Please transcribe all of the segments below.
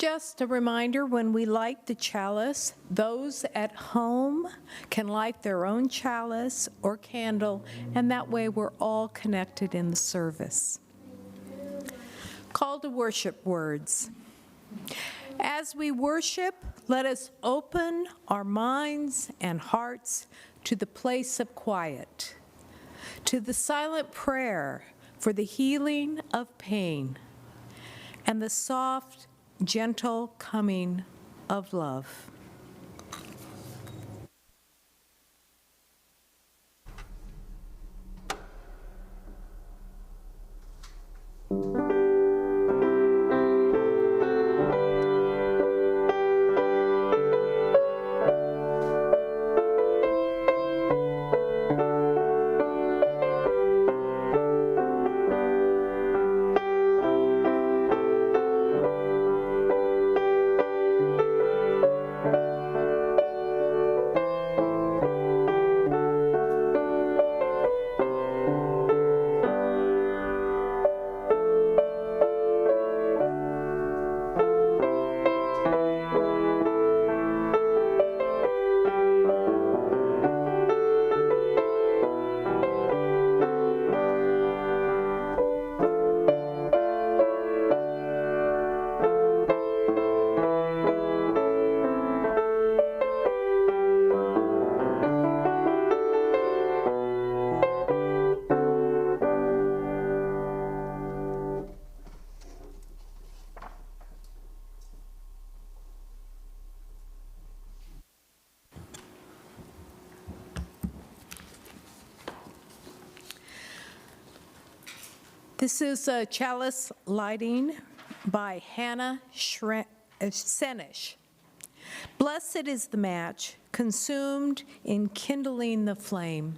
Just a reminder, when we light the chalice, those at home can light their own chalice or candle, and that way we're all connected in the service. Call to worship words. As we worship, let us open our minds and hearts to the place of quiet, to the silent prayer for the healing of pain, and the soft, gentle coming of love. This is a chalice lighting by Hannah Senish. Blessed is the match consumed in kindling the flame.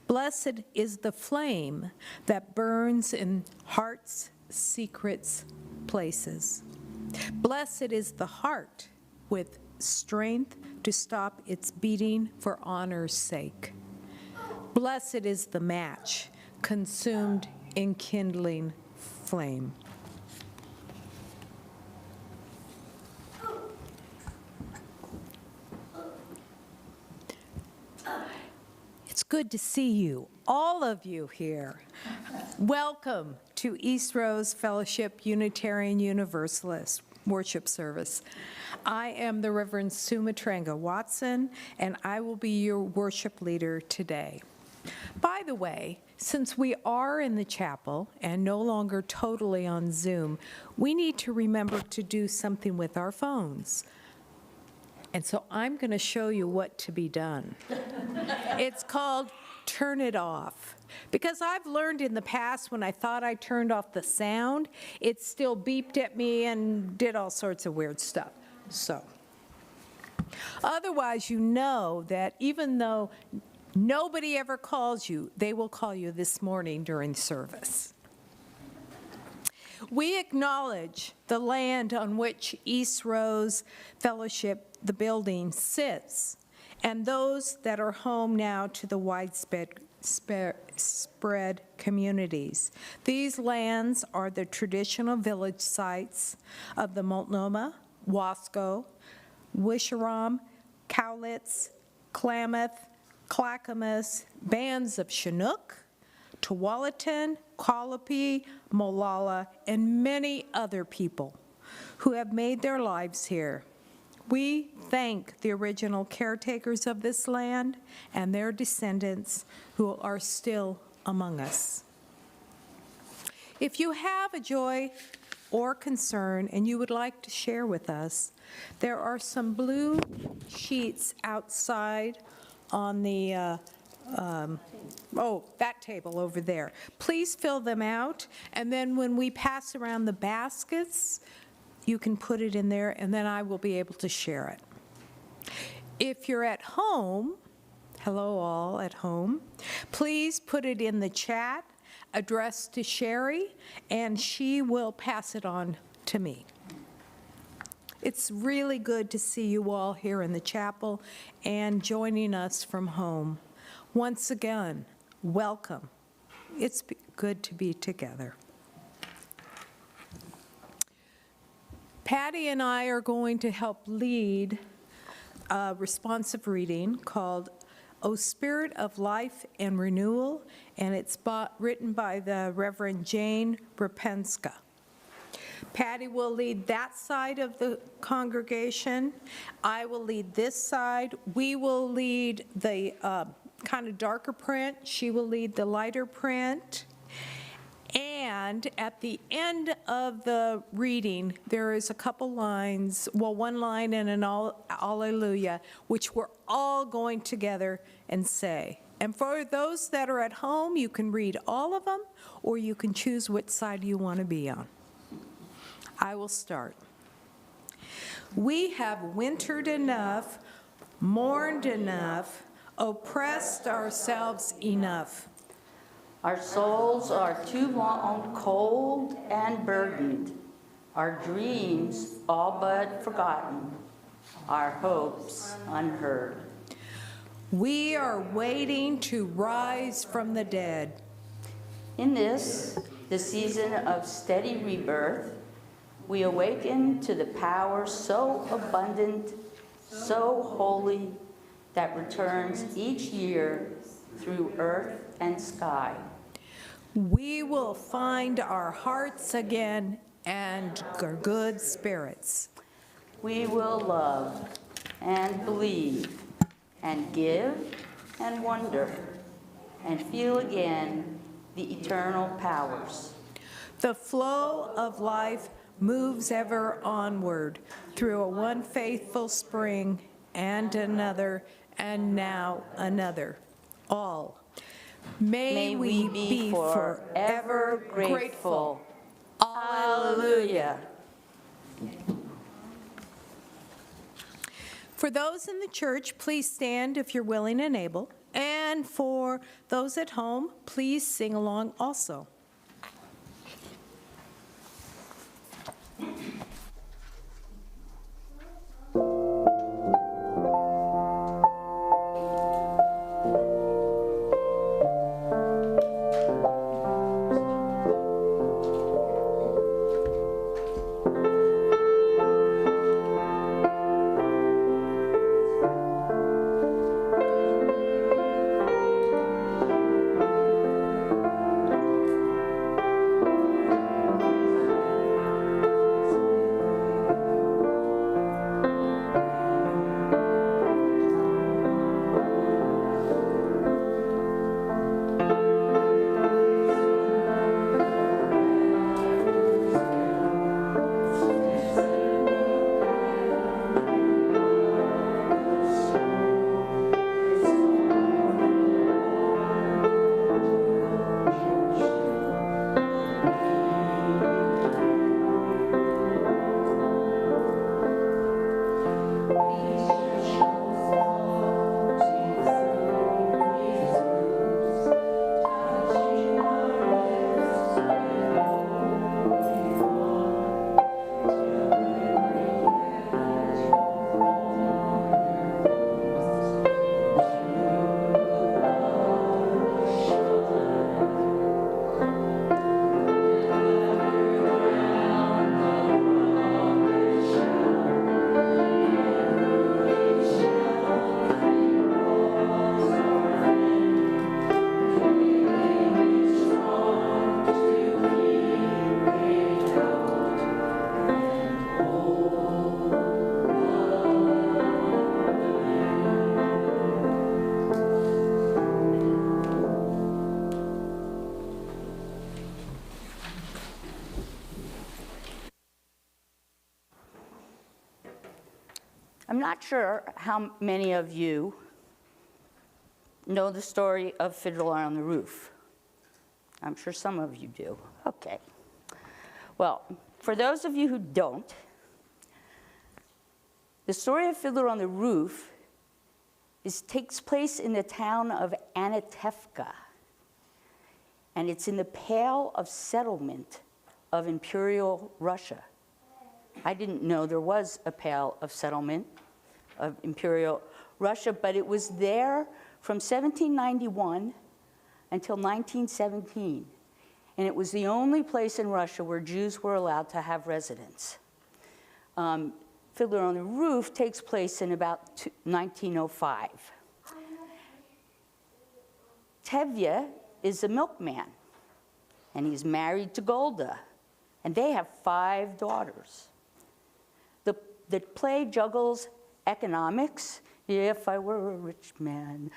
Blessed is the flame that burns in heart's secret places. Blessed is the heart with strength to stop its beating for honor's sake. Blessed is the match consumed in kindling flame. It's good to see you, all of you here. Welcome to Eastrose Fellowship Unitarian Universalist worship service. I am the Reverend Sue Matranga Watson, and I will be your worship leader today. By the way, since we are in the chapel and no longer totally on Zoom, we need to remember to do something with our phones. And so I'm going to show you what to be done. It's called turn it off. Because I've learned in the past when I thought I turned off the sound, it still beeped at me and did all sorts of weird stuff. So, otherwise you know that even though nobody ever calls you, they will call you this morning during service. We acknowledge the land on which Eastrose Fellowship, the building, sits, and those that are home now to the widespread communities. These lands are the traditional village sites of the Multnomah, Wasco, Wisharam, Cowlitz, Klamath, Clackamas, bands of Chinook, Tualatin, Colopy, Molalla, and many other people who have made their lives here. We thank the original caretakers of this land and their descendants who are still among us. If you have a joy or concern and you would like to share with us, there are some blue sheets outside on the, that table over there. Please fill them out, and then when we pass around the baskets, you can put it in there, and then I will be able to share it. If you're at home, hello all at home, please put it in the chat, addressed to Sherry, and she will pass it on to me. It's really good to see you all here in the chapel and joining us from home. Once again, welcome. It's good to be together. Patty and I are going to help lead a responsive reading called O Spirit of Life and Renewal, and it's written by the Reverend Jane Repenska. Patty will lead that side of the congregation. I will lead this side. We will lead the kind of darker print. She will lead the lighter print. And at the end of the reading, there is a couple lines, well, one line and an Alleluia, which we're all going together and say. And for those that are at home, you can read all of them, or you can choose which side you want to be on. I will start. We have wintered enough, mourned enough, oppressed ourselves enough. Our souls are too long cold and burdened, our dreams all but forgotten, our hopes unheard. We are waiting to rise from the dead. In this, the season of steady rebirth, we awaken to the power so abundant, so holy, that returns each year through earth and sky. We will find our hearts again and our good spirits. We will love and believe and give and wonder and feel again the eternal powers. The flow of life moves ever onward through a one faithful spring and another, and now another. All. May we be forever grateful. Hallelujah. For those in the church, please stand if you're willing and able. And for those at home, please sing along also. I'm not sure how many of you know the story of Fiddler on the Roof. I'm sure some of you do. Okay. Well, for those of you who don't, the story of Fiddler on the Roof takes place in the town of Anatevka, and it's in the Pale of Settlement of Imperial Russia. I didn't know there was a Pale of Settlement of Imperial Russia, but it was there from 1791 until 1917. And it was the only place in Russia where Jews were allowed to have residence. Fiddler on the Roof takes place in about 1905. Tevye is a milkman, and he's married to Golda, and they have 5 daughters. The play juggles economics. If I were a rich man,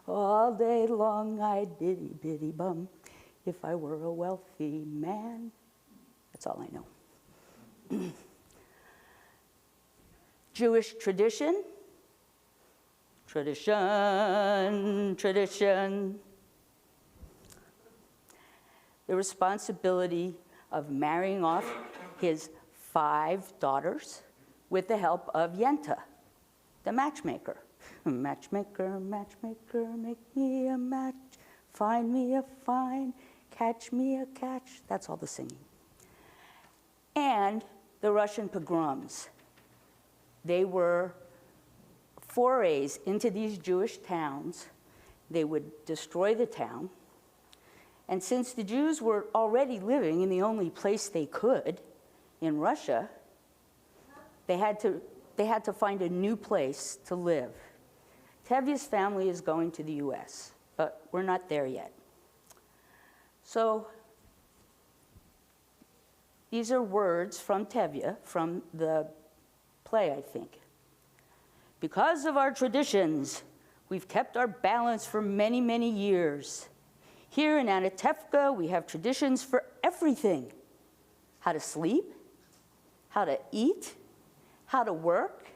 all day long I'd biddy biddy bum. If I were a wealthy man. That's all I know. Jewish tradition. Tradition, tradition. The responsibility of marrying off his 5 daughters with the help of Yenta, the matchmaker. Matchmaker, matchmaker, make me a match, find me a find, catch me a catch. That's all the singing. And the Russian pogroms. They were forays into these Jewish towns. They would destroy the town. And since the Jews were already living in the only place they could, in Russia, they had to find a new place to live. Tevye's family is going to the US, but we're not there yet. So these are words from Tevye, from the play, I think. Because of our traditions, we've kept our balance for many, many years. Here in Anatevka, we have traditions for everything. How to sleep, how to eat, how to work,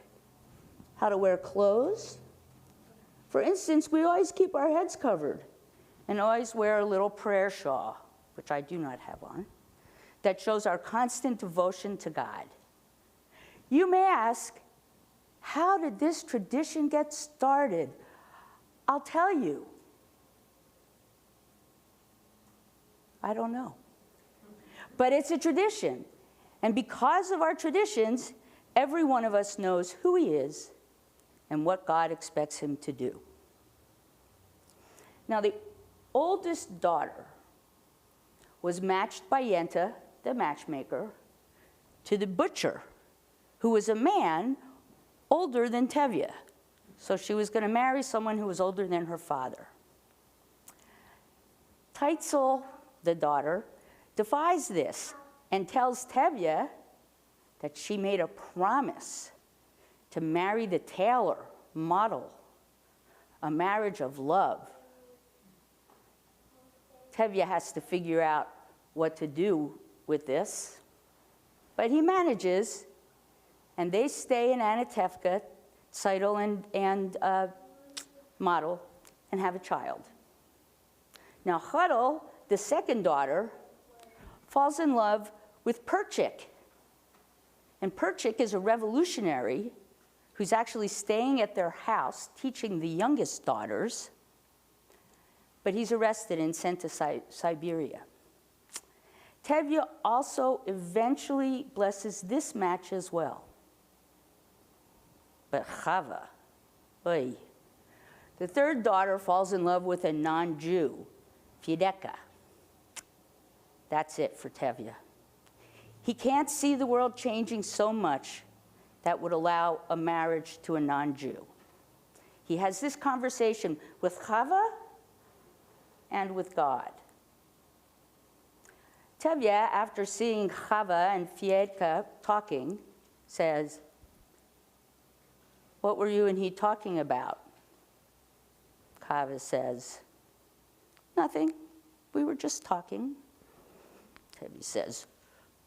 how to wear clothes. For instance, we always keep our heads covered and always wear a little prayer shawl, which I do not have on, that shows our constant devotion to God. You may ask, how did this tradition get started? I'll tell you. I don't know. But it's a tradition. And because of our traditions, every one of us knows who he is and what God expects him to do. Now, the oldest daughter was matched by Yenta, the matchmaker, to the butcher, who was a man older than Tevye. So she was going to marry someone who was older than her father. Teitzel, the daughter, defies this and tells Tevye that she made a promise to marry the tailor, model, a marriage of love. Tevye has to figure out what to do with this, but he manages, and they stay in Anatevka, Seidel and Model, and have a child. Now, Huddle, the second daughter, falls in love with Perchik. And Perchik is a revolutionary who's actually staying at their house, teaching the youngest daughters, but he's arrested and sent to Siberia. Tevye also eventually blesses this match as well. But Chava, oy, the third daughter falls in love with a non-Jew, Fideka. That's it for Tevye. He can't see the world changing so much that would allow a marriage to a non-Jew. He has this conversation with Chava and with God. Tevye, after seeing Chava and Fideka talking, says, "What were you and he talking about?" Chava says, "Nothing. We were just talking." Tevye says,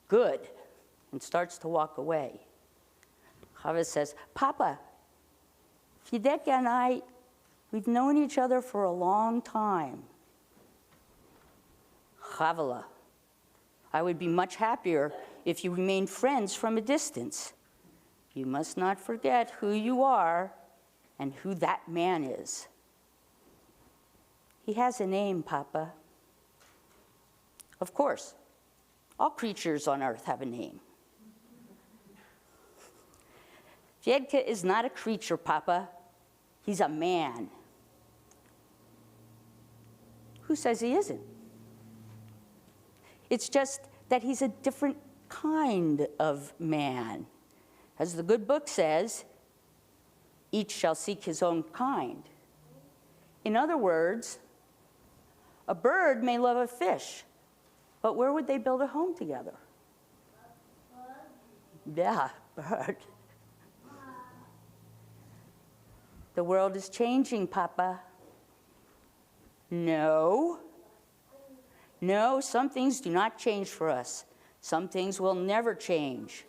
"Good," and starts to walk away. Chava says, "Papa, Fideka and I, we've known each other for a long time." Chavala, "I would be much happier if you remained friends from a distance. You must not forget who you are and who that man is." "He has a name, Papa." "Of course. All creatures on earth have a name." "Fideka is not a creature, Papa. He's a man." "Who says he isn't?" "It's just that he's a different kind of man. As the good book says, each shall seek his own kind. In other words, a bird may love a fish, but where would they build a home together? Yeah, bird. The world is changing, Papa. No. No, some things do not change for us. Some things will never change.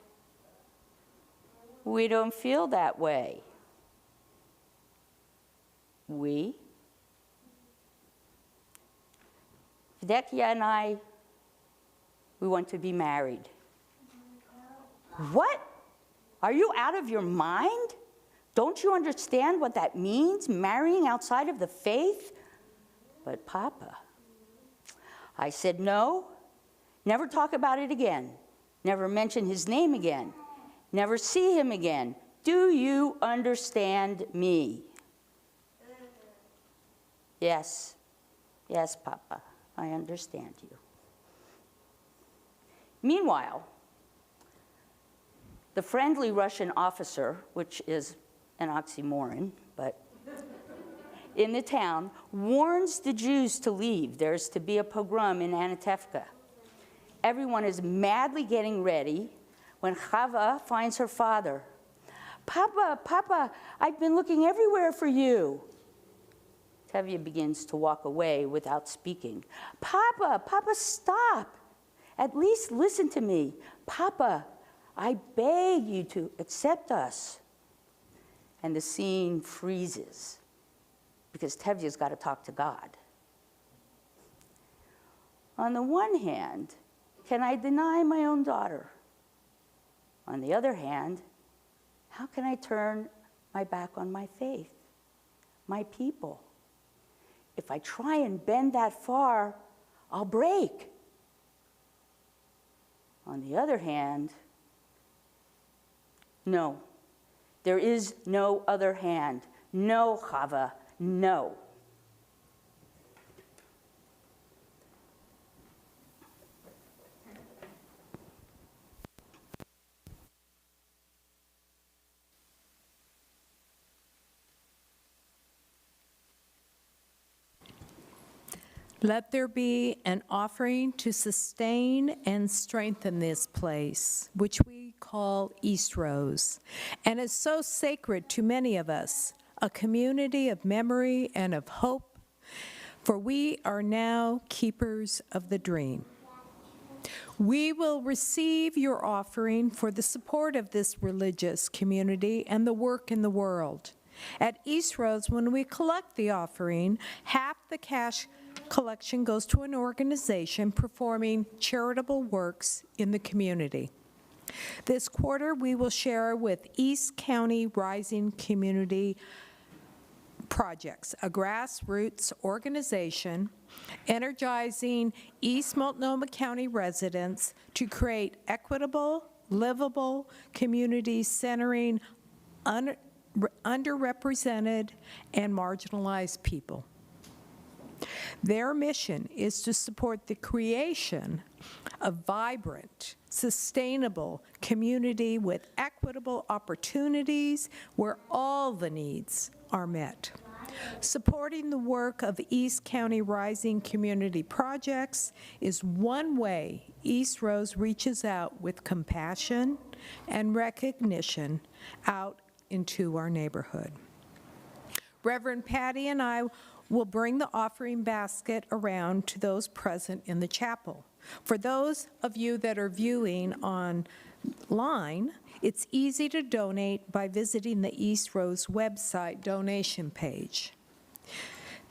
We don't feel that way. We? Videkia and I, we want to be married. What? Are you out of your mind? Don't you understand what that means, marrying outside of the faith? But Papa, I said no, never talk about it again, never mention his name again, never see him again. Do you understand me? Yes, yes, Papa, I understand you. Meanwhile, the friendly Russian officer, which is an oxymoron, but in the town, warns the Jews to leave. There's to be a pogrom in Anatevka. Everyone is madly getting ready when Chava finds her father. Papa, Papa, I've been looking everywhere for you. Tevye begins to walk away without speaking. Papa, Papa, stop. At least listen to me. Papa, I beg you to accept us. And the scene freezes because Tevye's got to talk to God. On the one hand, can I deny my own daughter? On the other hand, how can I turn my back on my faith, my people? If I try and bend that far, I'll break. On the other hand, no, there is no other hand. No, Chava, no. Let there be an offering to sustain and strengthen this place, which we call Eastrose, and is so sacred to many of us, a community of memory and of hope, for we are now keepers of the dream. We will receive your offering for the support of this religious community and the work in the world. At Eastrose, when we collect the offering, half the cash collection goes to an organization performing charitable works in the community. This quarter, we will share with East County Rising Community Projects, a grassroots organization energizing East Multnomah County residents to create equitable, livable communities centering underrepresented and marginalized people. Their mission is to support the creation of vibrant, sustainable community with equitable opportunities where all the needs are met. Supporting the work of East County Rising Community Projects is one way Eastrose reaches out with compassion and recognition out into our neighborhood. Reverend Patty and I will bring the offering basket around to those present in the chapel. For those of you that are viewing online, it's easy to donate by visiting the Eastrose website donation page.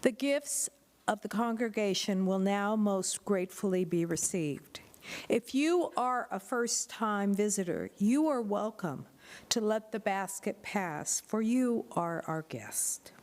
The gifts of the congregation will now most gratefully be received. If you are a first-time visitor, you are welcome to let the basket pass, for you are our guest.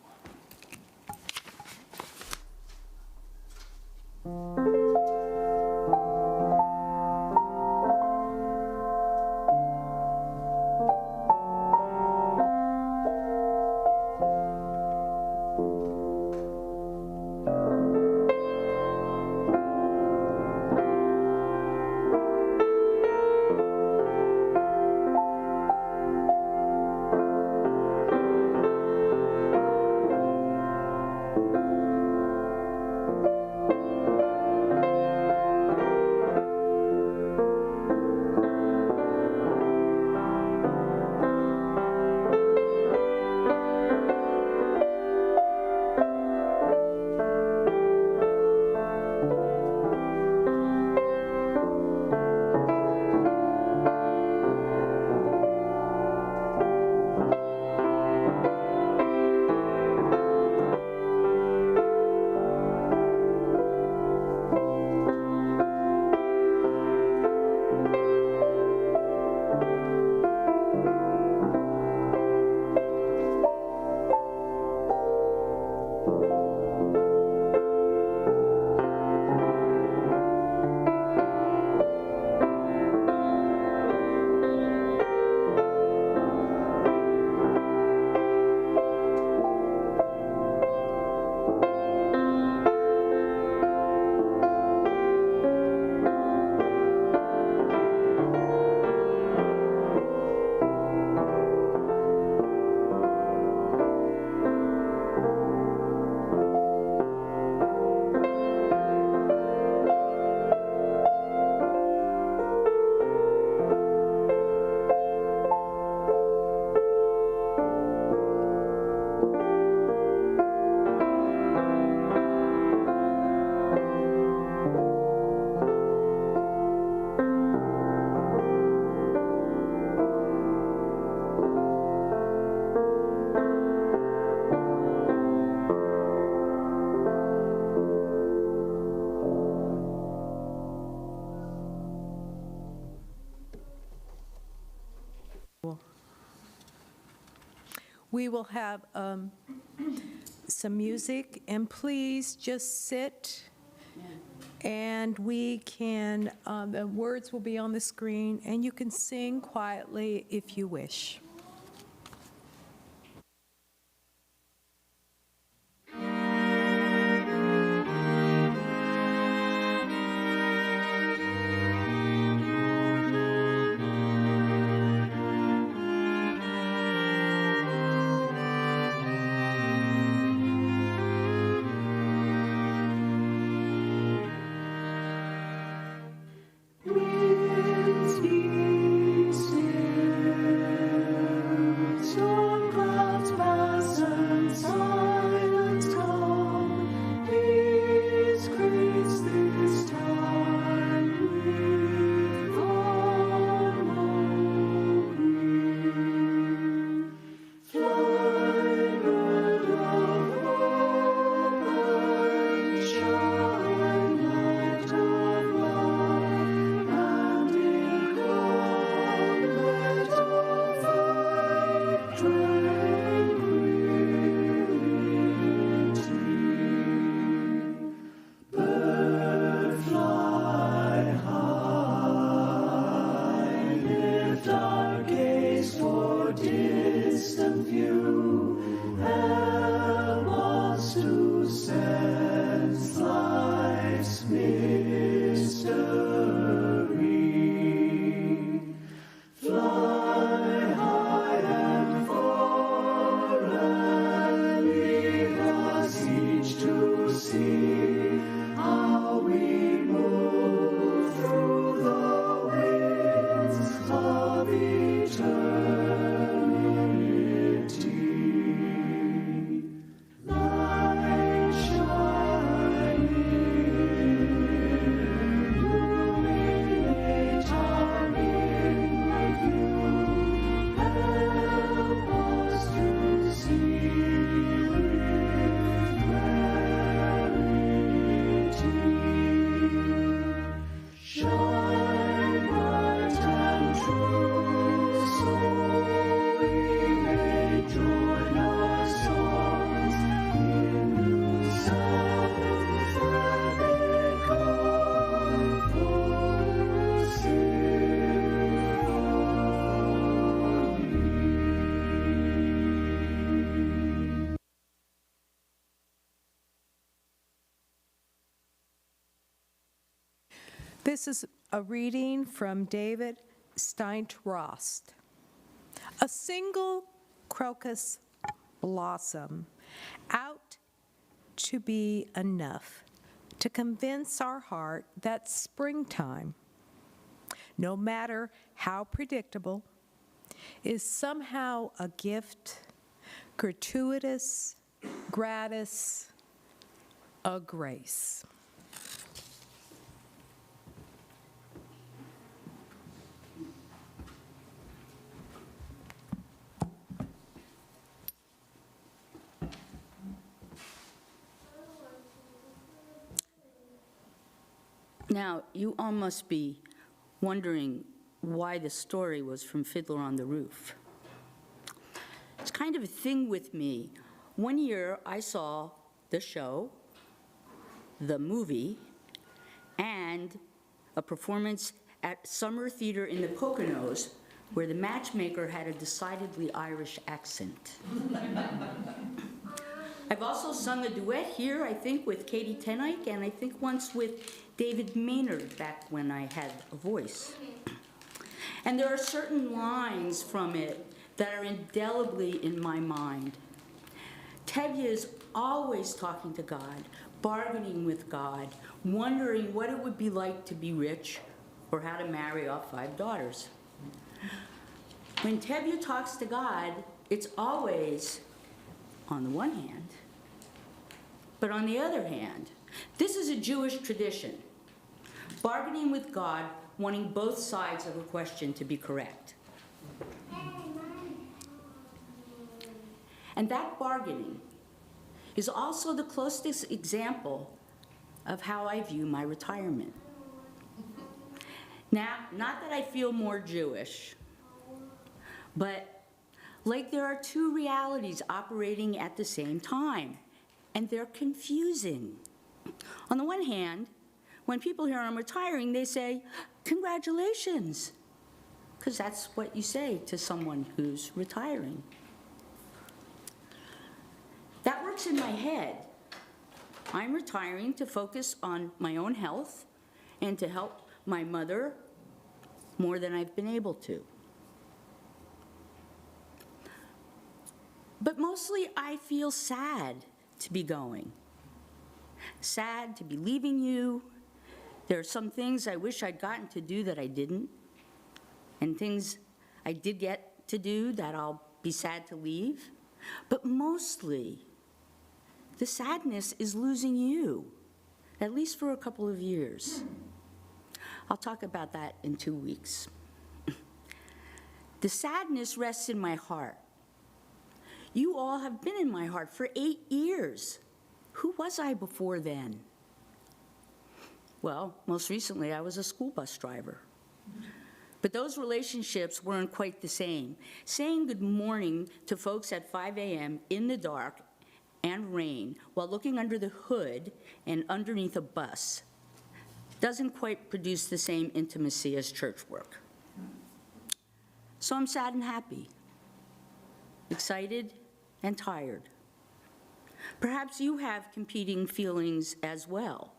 We will have some music, and please just sit, and we can, the words will be on the screen, and you can sing quietly if you wish. This is a reading from David Steint-Rost. A single crocus blossom out to be enough to convince our heart that springtime, no matter how predictable, is somehow a gift, gratuitous, gratis, a grace. Now, you all must be wondering why the story was from Fiddler on the Roof. It's kind of a thing with me. One year, I saw the show, the movie, and a performance at Summer Theater in the Poconos, where the matchmaker had a decidedly Irish accent. I've also sung a duet here, I think, with Katie Tenike, and I think once with David Maynard back when I had a voice. And there are certain lines from it that are indelibly in my mind. Tevye is always talking to God, bargaining with God, wondering what it would be like to be rich or how to marry off 5 daughters. When Tevye talks to God, it's always on the one hand, but on the other hand, this is a Jewish tradition, bargaining with God, wanting both sides of a question to be correct. And that bargaining is also the closest example of how I view my retirement. Now, not that I feel more Jewish, but Like there are two realities operating at the same time, and they're confusing. On the one hand, when people hear I'm retiring, they say, "Congratulations," because that's what you say to someone who's retiring. That works in my head. I'm retiring to focus on my own health and to help my mother more than I've been able to. But mostly I feel sad to be going. Sad to be leaving you. There are some things I wish I'd gotten to do that I didn't, and things I did get to do that I'll be sad to leave. But mostly, the sadness is losing you, at least for a couple of years. I'll talk about that in 2 weeks. The sadness rests in my heart. You all have been in my heart for 8 years. Who was I before then? Well, most recently I was a school bus driver. But those relationships weren't quite the same. Saying good morning to folks at 5 a.m. in the dark and rain while looking under the hood and underneath a bus doesn't quite produce the same intimacy as church work. So I'm sad and happy, excited and tired. Perhaps you have competing feelings as well.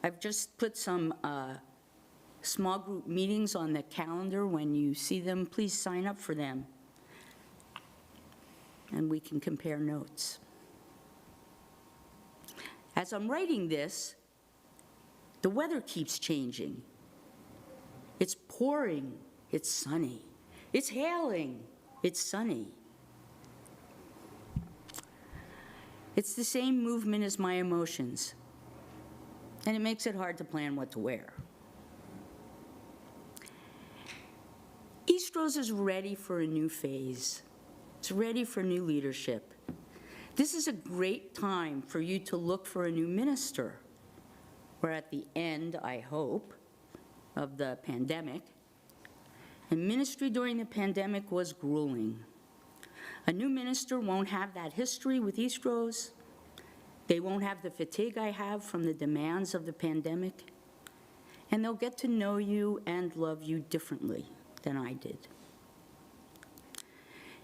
I've just put some small group meetings on the calendar. When you see them, please sign up for them, and we can compare notes. As I'm writing this, the weather keeps changing. It's pouring, it's sunny. It's hailing, it's sunny. It's the same movement as my emotions, and it makes it hard to plan what to wear. Eastrose is ready for a new phase. It's ready for new leadership. This is a great time for you to look for a new minister. We're at the end, I hope, of the pandemic. And ministry during the pandemic was grueling. A new minister won't have that history with Eastrose. They won't have the fatigue I have from the demands of the pandemic. And they'll get to know you and love you differently than I did.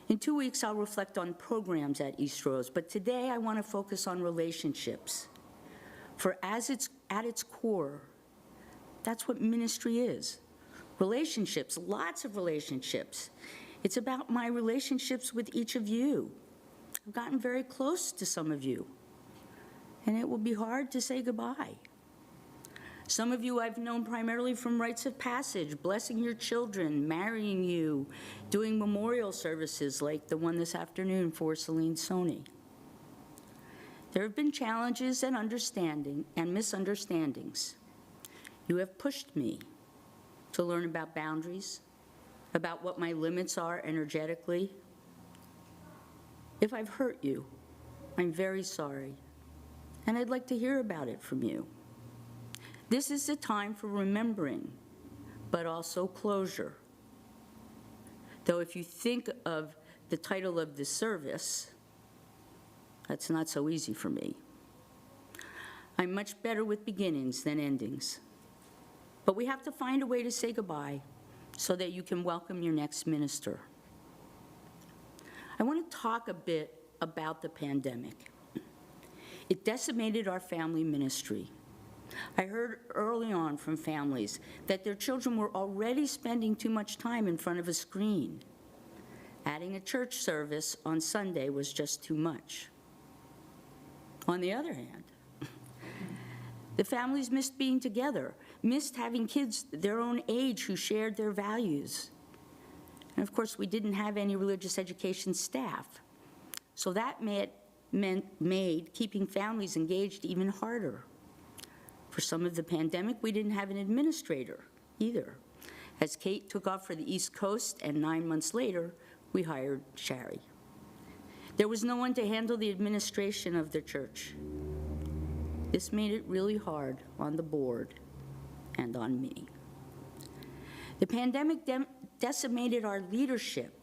In 2 weeks, I'll reflect on programs at Eastrose, but today I want to focus on relationships. For at its core, that's what ministry is. Relationships, lots of relationships. It's about my relationships with each of you. I've gotten very close to some of you, and it will be hard to say goodbye. Some of you I've known primarily from rites of passage, blessing your children, marrying you, doing memorial services like the one this afternoon for Celine Sony. There have been challenges and misunderstandings. You have pushed me to learn about boundaries, about what my limits are energetically. If I've hurt you, I'm very sorry, and I'd like to hear about it from you. This is a time for remembering, but also closure. Though if you think of the title of this service, that's not so easy for me. I'm much better with beginnings than endings. But we have to find a way to say goodbye so that you can welcome your next minister. I want to talk a bit about the pandemic. It decimated our family ministry. I heard early on from families that their children were already spending too much time in front of a screen. Adding a church service on Sunday was just too much. On the other hand, the families missed being together, missed having kids their own age who shared their values. And of course, we didn't have any religious education staff. So that made keeping families engaged even harder. For some of the pandemic, we didn't have an administrator either. As Kate took off for the East Coast, and 9 months later, we hired Shari. There was no one to handle the administration of the church. This made it really hard on the board and on me. The pandemic decimated our leadership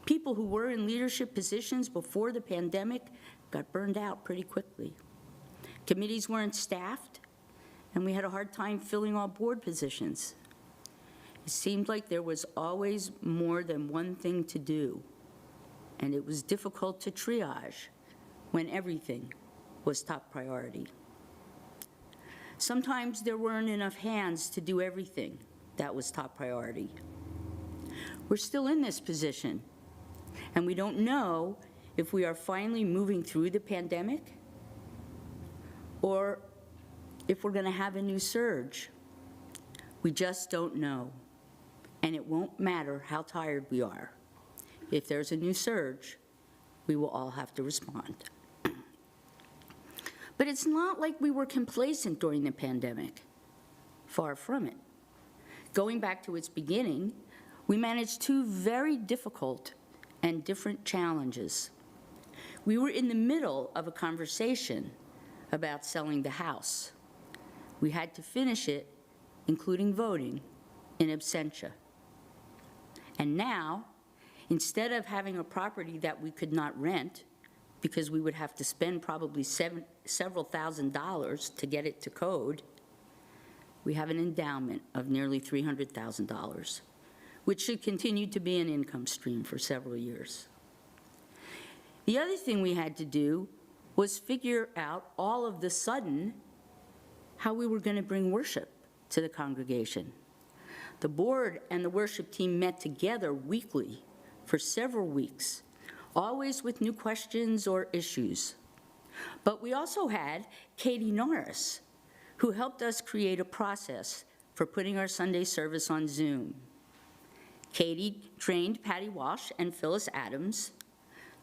People who were in leadership positions before the pandemic got burned out pretty quickly. Committees weren't staffed, and we had a hard time filling all board positions. It seemed like there was always more than one thing to do, and it was difficult to triage when everything was top priority. Sometimes there weren't enough hands to do everything that was top priority. We're still in this position, and we don't know if we are finally moving through the pandemic or if we're going to have a new surge. We just don't know, and it won't matter how tired we are. If there's a new surge, we will all have to respond. But it's not like we were complacent during the pandemic. Far from it. Going back to its beginning, we managed two very difficult and different challenges. We were in the middle of a conversation about selling the house. We had to finish it, including voting, in absentia. And now, instead of having a property that we could not rent, because we would have to spend probably several $1,000s to get it to code, we have an endowment of nearly $300,000, which should continue to be an income stream for several years. The other thing we had to do was figure out all of the sudden how we were going to bring worship to the congregation. The board and the worship team met together weekly for several weeks, always with new questions or issues. But we also had Katie Norris, who helped us create a process for putting our Sunday service on Zoom. Katie trained Patty Walsh and Phyllis Adams,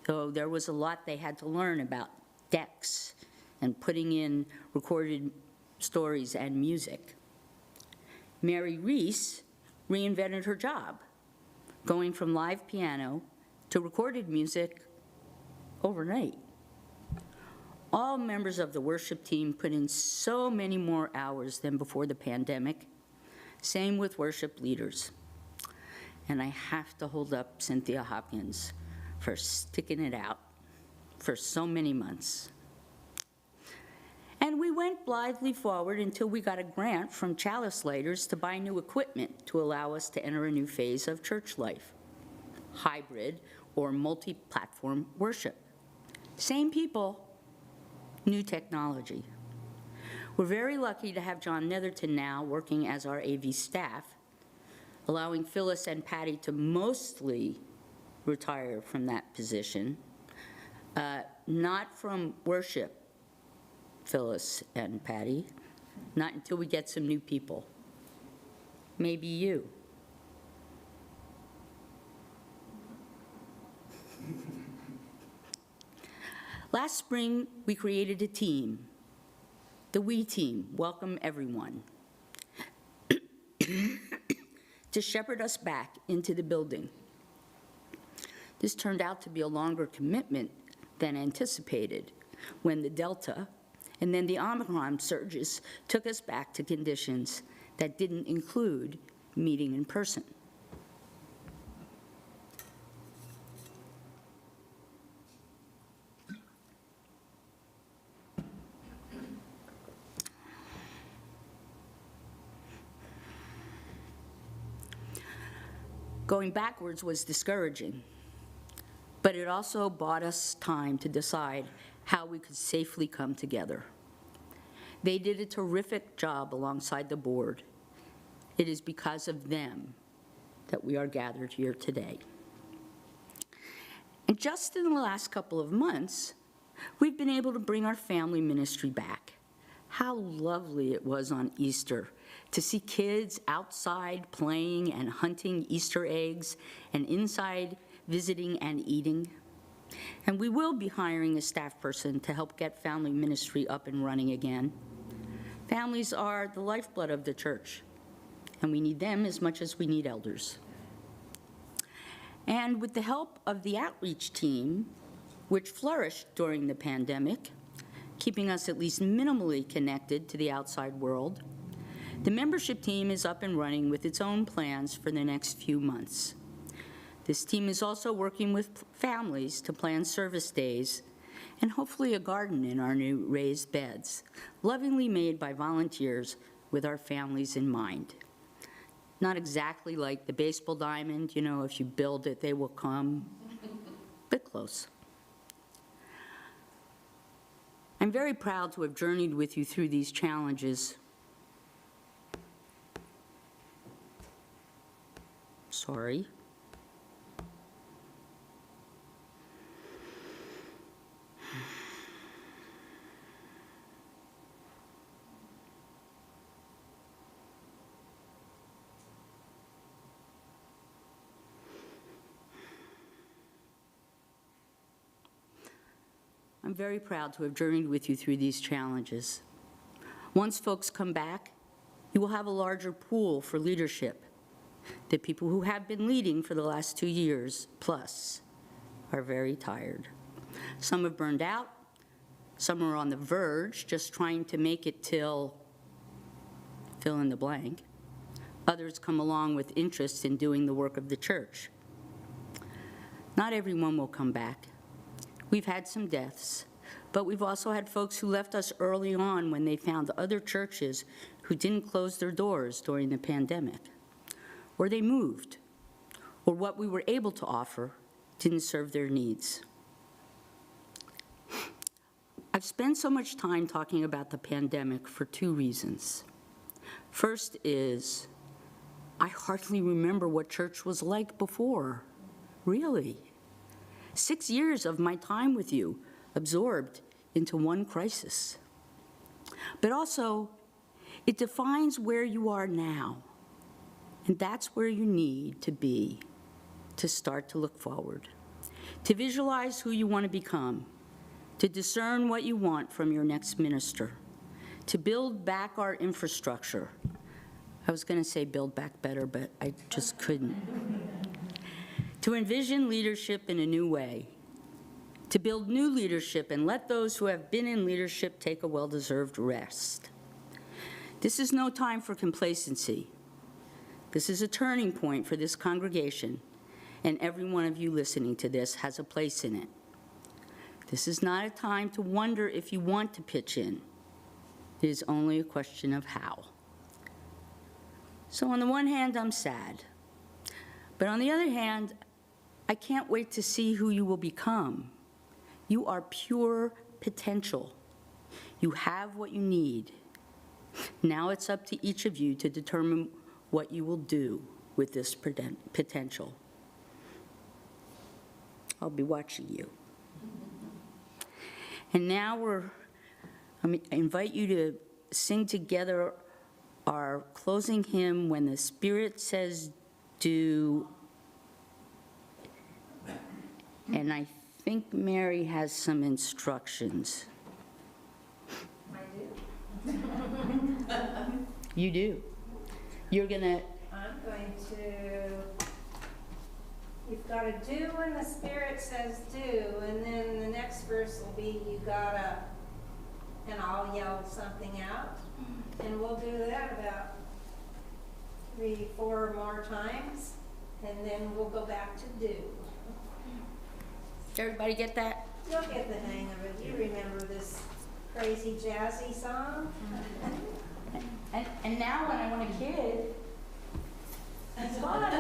though there was a lot they had to learn about decks and putting in recorded stories and music. Mary Reese reinvented her job, going from live piano to recorded music overnight. All members of the worship team put in so many more hours than before the pandemic. Same with worship leaders. And I have to hold up Cynthia Hopkins for sticking it out for so many months. And we went blithely forward until we got a grant from Chalice Lighters to buy new equipment to allow us to enter a new phase of church life, hybrid or multi-platform worship. Same people, new technology. We're very lucky to have John Netherton now working as our AV staff, allowing Phyllis and Patty to mostly retire from that position, not from worship, Phyllis and Patty, not until we get some new people. Maybe you. Last spring, we created a team, the We Team, Welcome Everyone, to shepherd us back into the building. This turned out to be a longer commitment than anticipated when the Delta and then the Omicron surges took us back to conditions that didn't include meeting in person. Going backwards was discouraging, but it also bought us time to decide how we could safely come together. They did a terrific job alongside the board. It is because of them that we are gathered here today. And just in the last couple of months, we've been able to bring our family ministry back. How lovely it was on Easter to see kids outside playing and hunting Easter eggs and inside visiting and eating. And we will be hiring a staff person to help get family ministry up and running again. Families are the lifeblood of the church, and we need them as much as we need elders. And with the help of the outreach team, which flourished during the pandemic, keeping us at least minimally connected to the outside world, the membership team is up and running with its own plans for the next few months. This team is also working with families to plan service days and hopefully a garden in our new raised beds, lovingly made by volunteers with our families in mind. Not exactly like the baseball diamond, you know, if you build it, they will come, but close. I'm very proud to have journeyed with you through these challenges. Sorry. I'm very proud to have journeyed with you through these challenges. Once folks come back, you will have a larger pool for leadership. The people who have been leading for the last 2 years plus are very tired. Some have burned out, some are on the verge, just trying to make it till fill in the blank. Others come along with interest in doing the work of the church. Not everyone will come back. We've had some deaths, but we've also had folks who left us early on when they found other churches who didn't close their doors during the pandemic, or they moved, or what we were able to offer didn't serve their needs. I've spent so much time talking about the pandemic for 2 reasons. First is, I hardly remember what church was like before, really. 6 years of my time with you absorbed into one crisis. But also, it defines where you are now, and that's where you need to be to start to look forward, to visualize who you want to become, to discern what you want from your next minister, to build back our infrastructure. I was going to say build back better, but I just couldn't. To envision leadership in a new way, to build new leadership and let those who have been in leadership take a well-deserved rest. This is no time for complacency. This is a turning point for this congregation, and every one of you listening to this has a place in it. This is not a time to wonder if you want to pitch in. It is only a question of how. So on the one hand, I'm sad. But on the other hand, I can't wait to see who you will become. You are pure potential. You have what you need. Now it's up to each of you to determine what you will do with this potential. I'll be watching you. And now I invite you to sing together our closing hymn, When the Spirit Says Do. And I think Mary has some instructions. I do. You do. You're gonna. I'm going to, you've got to do when the Spirit says do, and then the next verse will be you gotta, and I'll yell something out, and we'll do that about 3, 4 more times, and then we'll go back to do. Everybody get that? You'll get the hang of it. You remember this crazy jazzy song? And now when I want a kid, it's fun.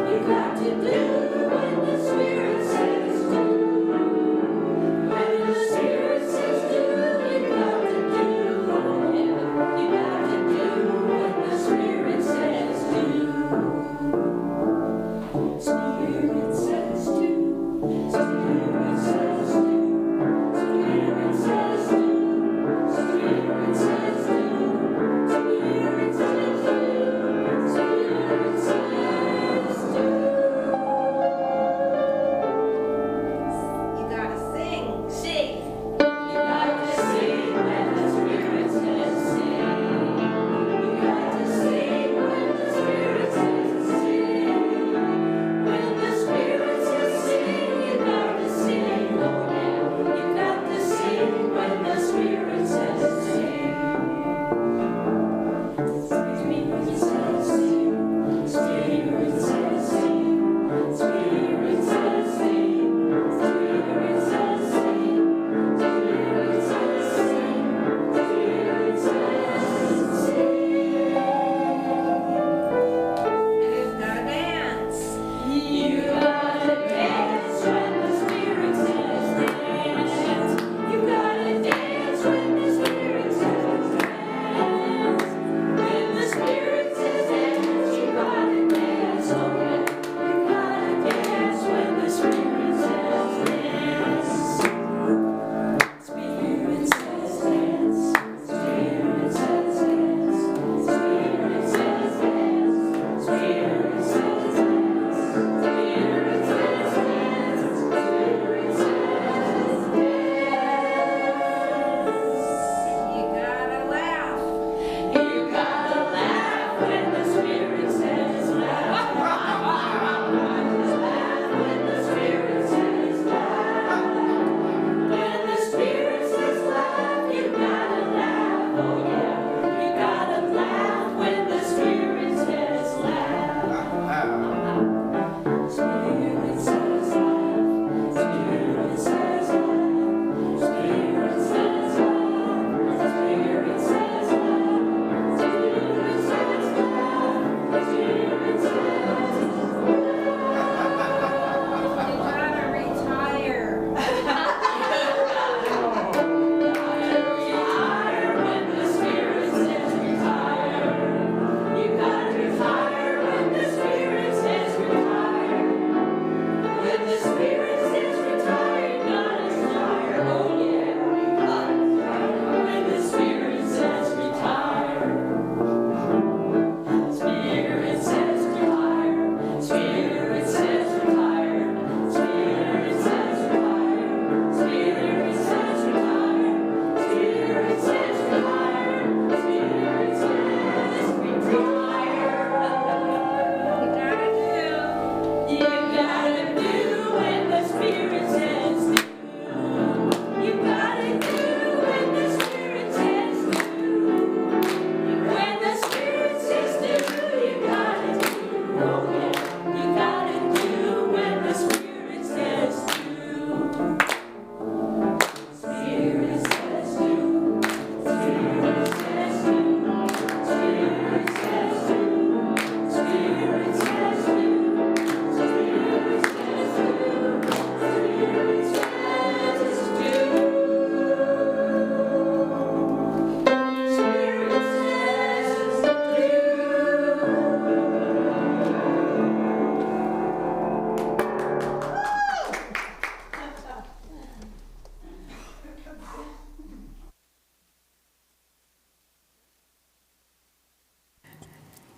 You got to do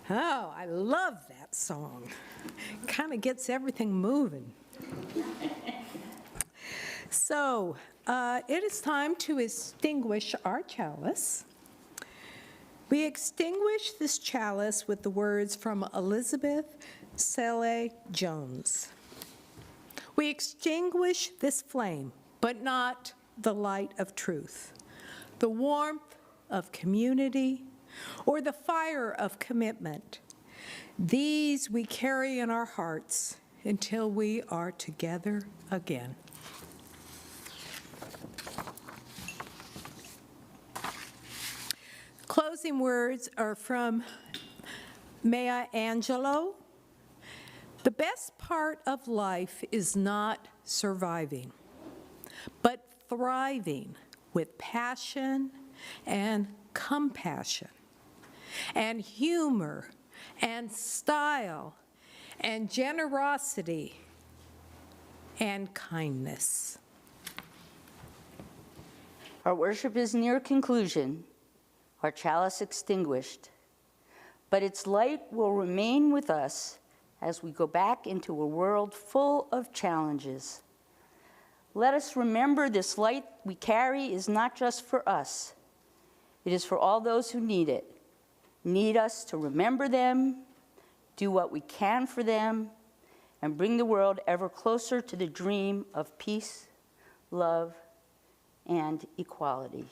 Oh, I love that song. Kind of gets everything moving. So, it is time to extinguish our chalice. We extinguish this chalice with the words from Elizabeth Selle Jones. We extinguish this flame, but not the light of truth, the warmth of community, or the fire of commitment. These we carry in our hearts until we are together again. Closing words are from Maya Angelou. The best part of life is not surviving, but thriving with passion and compassion, and humor, and style, and generosity, and kindness. Our worship is near conclusion, our chalice extinguished, but its light will remain with us as we go back into a world full of challenges. Let us remember this light we carry is not just for us. It is for all those who need it, need us to remember them, do what we can for them, and bring the world ever closer to the dream of peace, love, and equality.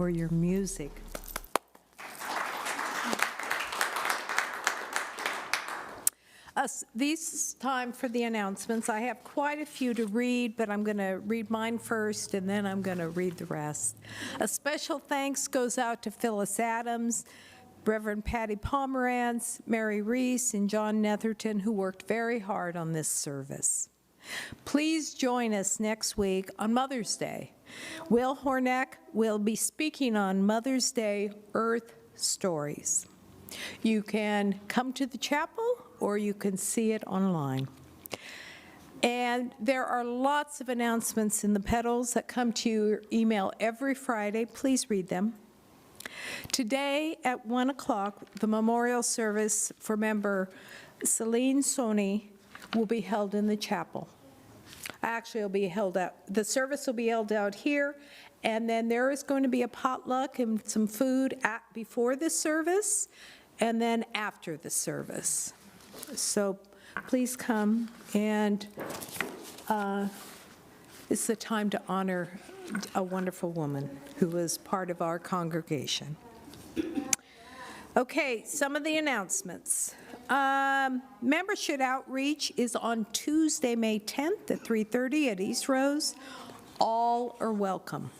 for your music. This time for the announcements. I have quite a few to read, but I'm going to read mine first, and then I'm going to read the rest. A special thanks goes out to Phyllis Adams, Reverend Patty Pomerantz, Mary Reese, and John Netherton, who worked very hard on this service. Please join us next week on Mother's Day. Will Horneck will be speaking on Mother's Day Earth Stories. You can come to the chapel or you can see it online. And there are lots of announcements in the petals that come to your email every Friday. Please read them. Today at 1 o'clock, the memorial service for member Celine Soni will be held in the chapel. Actually, it'll be held out. The service will be held out here, and then there is going to be a potluck and some food before the service, and then after the service. So please come, and it's the time to honor a wonderful woman who was part of our congregation. Okay, some of the announcements. Membership outreach is on Tuesday, May 10th at 3:30 at Eastrose. All are welcome.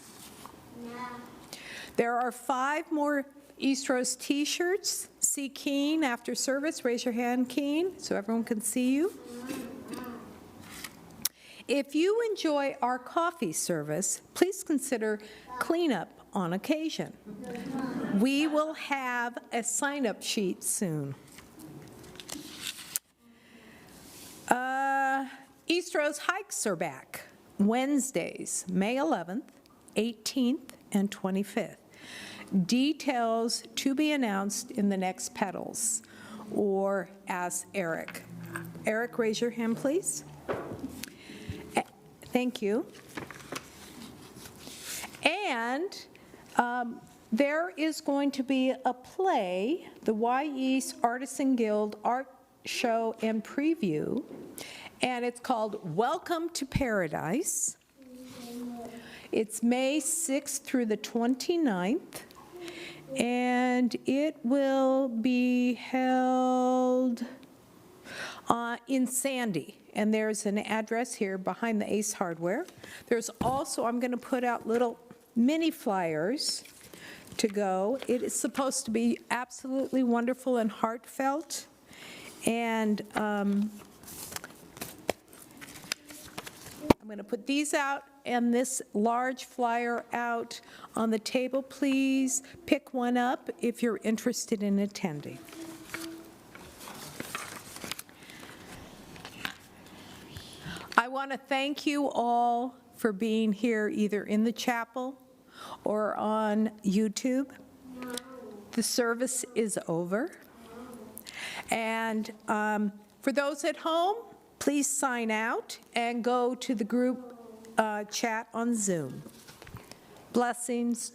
There are 5 more Eastrose t-shirts. See Keen after service. Raise your hand, Keen, so everyone can see you. If you enjoy our coffee service, please consider cleanup on occasion. We will have a sign-up sheet soon. Eastrose hikes are back Wednesdays, May 11th, 18th, and 25th. Details to be announced in the next petals, or ask Eric. Eric, raise your hand, please. Thank you. And there is going to be a play, the Y East Artisan Guild Art Show and Preview, and it's called Welcome to Paradise. It's May 6th through the 29th, and it will be held in Sandy. And there's an address here behind the Ace Hardware. There's also, I'm going to put out little mini flyers to go. It is supposed to be absolutely wonderful and heartfelt. And I'm going to put these out and this large flyer out on the table. Please pick one up if you're interested in attending. I want to thank you all for being here either in the chapel or on YouTube. The service is over. And for those at home, please sign out and go to the group chat on Zoom. Blessings